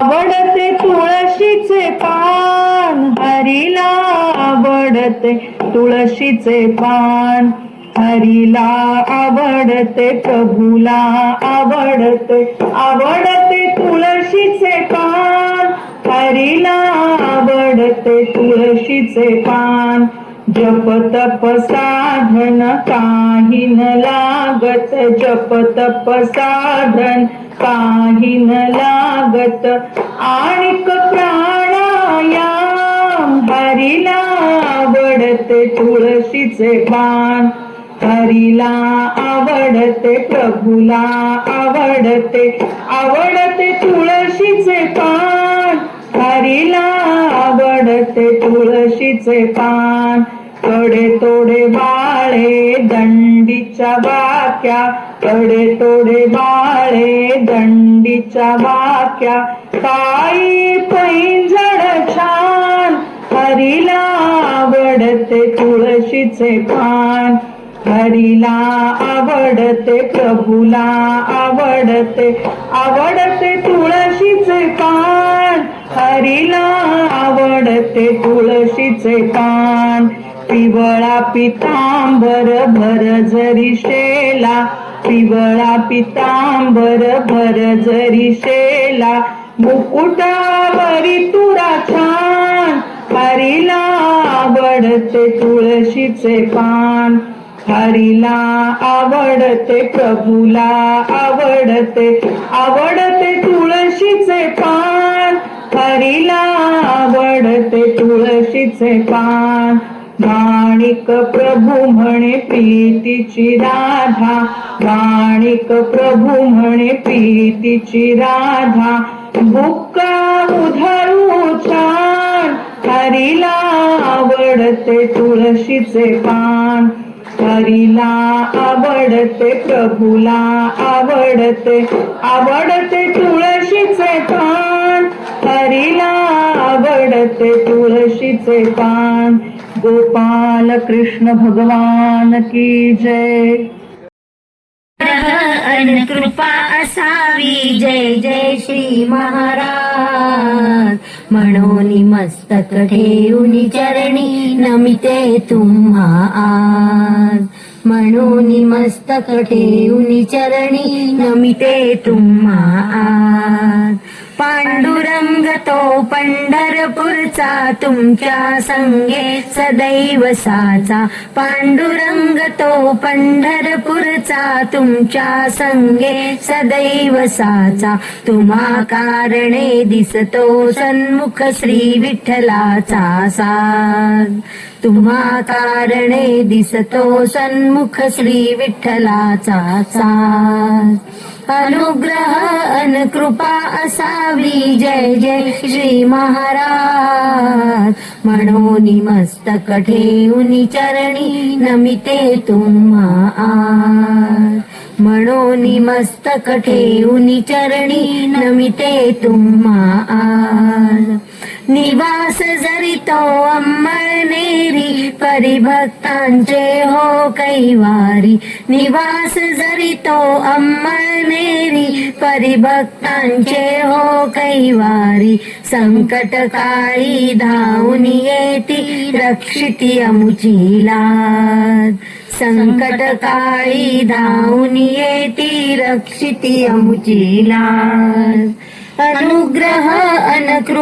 आवडते तुळशीचे पान, हरीला आवडते तुळशीचे पान. हरीला आवडते, प्रभूला आवडते, आवडते तुळशीचे पान. हरीला आवडते तुळशीचे पान. जप तप साधन काही न लागत, जप तप साधन काही न लागत. आणिक प्राणायाम, हरीला आवडते तुळशीचे पान. हरीला आवडते, प्रभूला आवडते, आवडते तुळशीचे पान. हरीला आवडते तुळशीचे पान. कडे तोडे बाळे दंडीच्या बाक्या, कडे तोडे बाळे दंडीच्या बाक्या. पायी पैंजण छान, हरीला आवडते तुळशीचे पान. हरीला आवडते, प्रभूला आवडते, आवडते तुळशीचे पान. हरीला आवडते तुळशीचे पान. पिवळा पितांबर भर जरी शेला, पिवळा पितांबर भर जरी शेला. मुकुटावरी तुरा छान, हरीला आवडते तुळशीचे पान. हरीला आवडते, प्रभूला आवडते, आवडते तुळशीचे पान. हरीला आवडते तुळशीचे पान. माणिक प्रभू म्हणे प्रीतीची राधा, माणिक प्रभू म्हणे प्रीतीची राधा. बुक्का उधळू छान, हरीला आवडते तुळशीचे पान. हरीला आवडते, प्रभूला आवडते, आवडते तुळशीचे पान. हरीला आवडते तुळशीचे पान. गोपाल कृष्ण भगवान की जय. अन कृपा असावी, जय जय श्री महाराज. म्हणून मस्तक ठेवून चरणी नमिते तुम्हा आज. म्हणून मस्तक ठेवून चरणी नमिते तुम्हा आज. पांडुरंग तो पंढरपूरचा, तुमच्या संगे सदैव साचा. पांडुरंग तो पंढरपूरचा, तुमच्या संगे सदैव साचा. तुम्हा कारणे दिसतो सन्मुख श्री विठ्ठलाचा साज. तुम्हा कारणे दिसतो सन्मुख श्री विठ्ठलाचा साज. अनुग्रह अन कृपा असावी, जय जय श्री महाराज. म्हणून मस्तक ठेवून चरणी नमिते तुम्हा आज. म्हणून मस्तक ठेवून चरणी नमिते तुम्हा आज. निवास जरी तो अंमळनेरी, परिभक्तांचे हो कैवारी. निवास जरी तो अंमळनेरी, परिभक्तांचे हो कैवारी. संकट काळी धावून येती, रक्षिती अमुची लाज. संकट काळी धावून येती, रक्षिती अमुची लाज. अनुग्रह अन कृपा